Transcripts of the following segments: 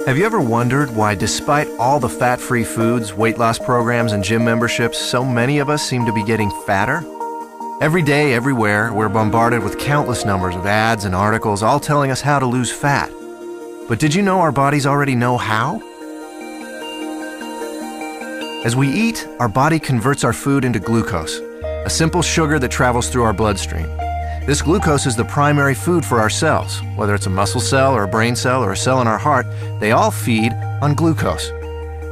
Have you ever wondered why, despite all the fat-free foods, weight loss programs, and gym memberships, so many of us seem to be getting fatter? Every day, everywhere, we're bombarded with countless numbers of ads and articles all telling us how to lose fat. But did you know our bodies already know how? As we eat, our body converts our food into glucose, a simple sugar that travels through our bloodstream. This glucose is the primary food for our cells. Whether it's a muscle cell or a brain cell or a cell in our heart, they all feed on glucose.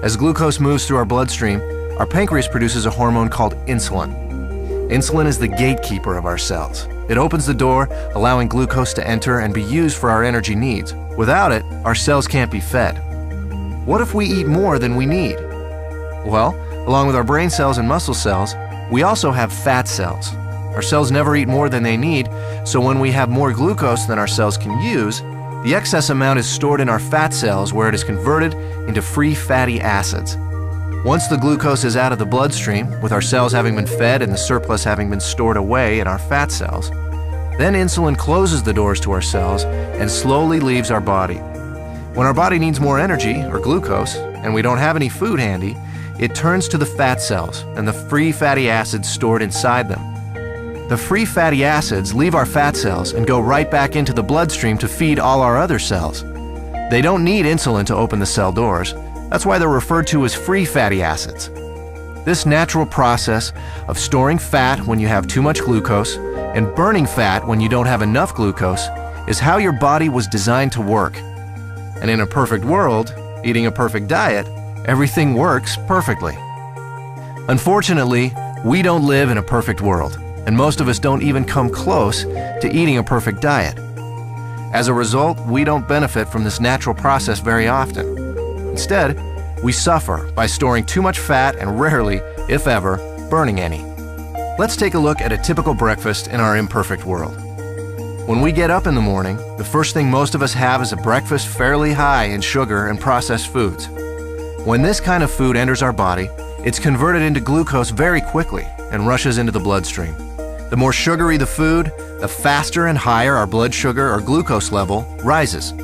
As glucose moves through our bloodstream, our pancreas produces a hormone called insulin. Insulin is the gatekeeper of our cells. It opens the door, allowing glucose to enter and be used for our energy needs. Without it, our cells can't be fed. What if we eat more than we need? Well, along with our brain cells and muscle cells, we also have fat cells. Our cells never eat more than they need, so when we have more glucose than our cells can use, the excess amount is stored in our fat cells where it is converted into free fatty acids. Once the glucose is out of the bloodstream, with our cells having been fed and the surplus having been stored away in our fat cells, then insulin closes the doors to our cells and slowly leaves our body. When our body needs more energy, or glucose, and we don't have any food handy, it turns to the fat cells and the free fatty acids stored inside them. The free fatty acids leave our fat cells and go right back into the bloodstream to feed all our other cells. They don't need insulin to open the cell doors. That's why they're referred to as free fatty acids. This natural process of storing fat when you have too much glucose and burning fat when you don't have enough glucose is how your body was designed to work. And in a perfect world, eating a perfect diet, everything works perfectly. Unfortunately, we don't live in a perfect world, and most of us don't even come close to eating a perfect diet. As a result, we don't benefit from this natural process very often. Instead, we suffer by storing too much fat and rarely, if ever, burning any. Let's take a look at a typical breakfast in our imperfect world. When we get up in the morning, the first thing most of us have is a breakfast fairly high in sugar and processed foods. When this kind of food enters our body, it's converted into glucose very quickly and rushes into the bloodstream. The more sugary the food, the faster and higher our blood sugar or glucose level rises.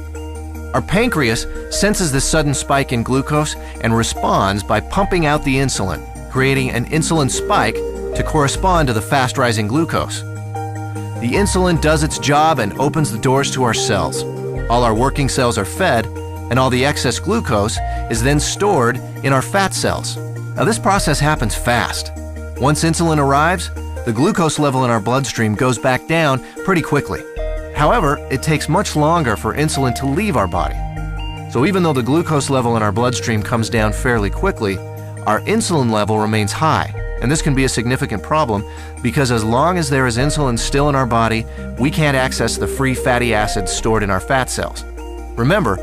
Our pancreas senses this sudden spike in glucose and responds by pumping out the insulin, creating an insulin spike to correspond to the fast-rising glucose. The insulin does its job and opens the doors to our cells. All our working cells are fed, and all the excess glucose is then stored in our fat cells. Now, this process happens fast. Once insulin arrives, the glucose level in our bloodstream goes back down pretty quickly. However, it takes much longer for insulin to leave our body. So even though the glucose level in our bloodstream comes down fairly quickly, our insulin level remains high. And this can be a significant problem because as long as there is insulin still in our body, we can't access the free fatty acids stored in our fat cells. Remember,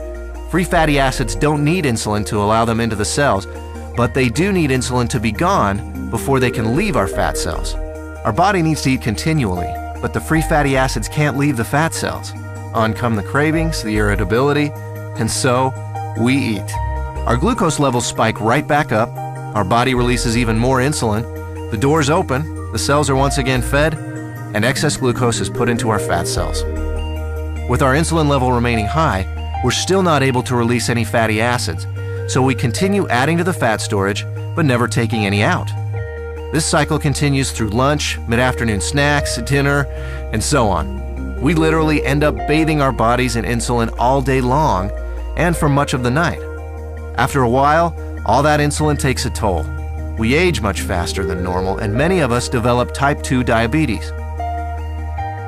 free fatty acids don't need insulin to allow them into the cells, but they do need insulin to be gone before they can leave our fat cells. Our body needs to eat continually, but the free fatty acids can't leave the fat cells. On come the cravings, the irritability, and so we eat. Our glucose levels spike right back up, our body releases even more insulin, the doors open, the cells are once again fed, and excess glucose is put into our fat cells. With our insulin level remaining high, we're still not able to release any fatty acids, so we continue adding to the fat storage, but never taking any out. This cycle continues through lunch, mid-afternoon snacks, dinner, and so on. We literally end up bathing our bodies in insulin all day long and for much of the night. After a while, all that insulin takes a toll. We age much faster than normal, and many of us develop type 2 diabetes.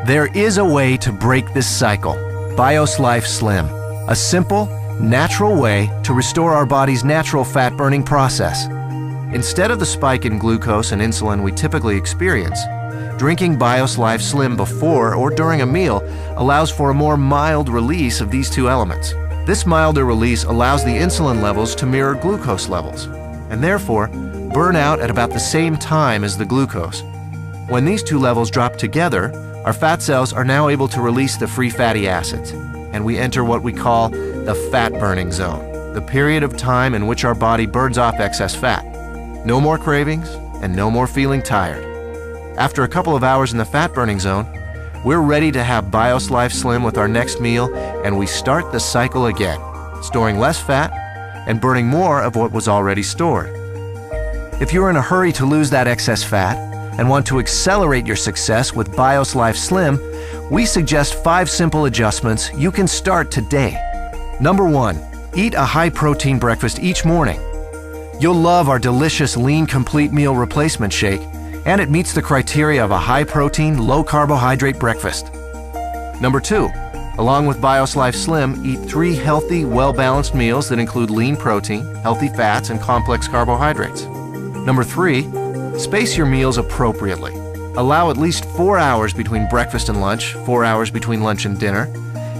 There is a way to break this cycle. BIOS Life Slim, a simple, natural way to restore our body's natural fat-burning process. Instead of the spike in glucose and insulin we typically experience, drinking BIOS Life Slim before or during a meal allows for a more mild release of these two elements. This milder release allows the insulin levels to mirror glucose levels, and therefore burn out at about the same time as the glucose. When these two levels drop together, our fat cells are now able to release the free fatty acids, and we enter what we call the fat-burning zone, the period of time in which our body burns off excess fat. No more cravings, and no more feeling tired. After a couple of hours in the fat-burning zone, We're ready to have BIOS Life Slim with our next meal, and we start the cycle again, storing less fat and burning more of what was already stored. If you're in a hurry to lose that excess fat and want to accelerate your success with BIOS Life Slim, we suggest 5 simple adjustments you can start today. Number 1, eat a high-protein breakfast each morning. You'll love our delicious Lean Complete Meal Replacement Shake, and it meets the criteria of a high-protein, low-carbohydrate breakfast. Number 2, along with BIOS Life Slim, eat 3 healthy, well-balanced meals that include lean protein, healthy fats, and complex carbohydrates. Number 3, space your meals appropriately. Allow at least 4 hours between breakfast and lunch, 4 hours between lunch and dinner,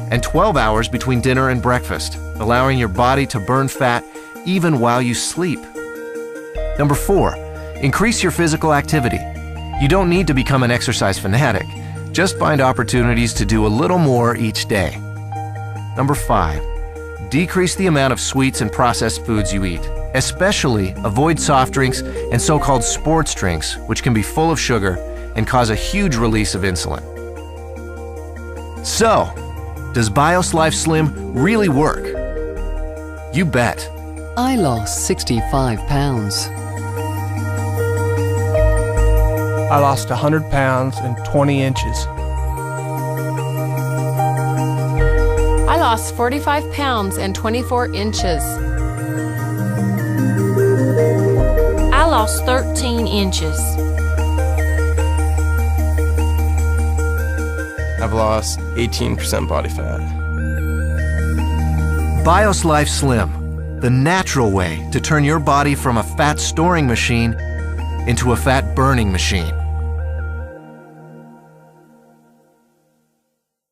and 12 hours between dinner and breakfast, allowing your body to burn fat even while you sleep. Number 4, increase your physical activity. You don't need to become an exercise fanatic. Just find opportunities to do a little more each day. Number 5, decrease the amount of sweets and processed foods you eat. Especially avoid soft drinks and so-called sports drinks, which can be full of sugar and cause a huge release of insulin. So, does BIOS Life Slim really work? You bet. I lost 65 pounds. I lost 100 pounds and 20 inches. I lost 45 pounds and 24 inches. I lost 13 inches. I've lost 18% body fat. BIOS Life Slim, the natural way to turn your body from a fat storing machine into a fat burning machine.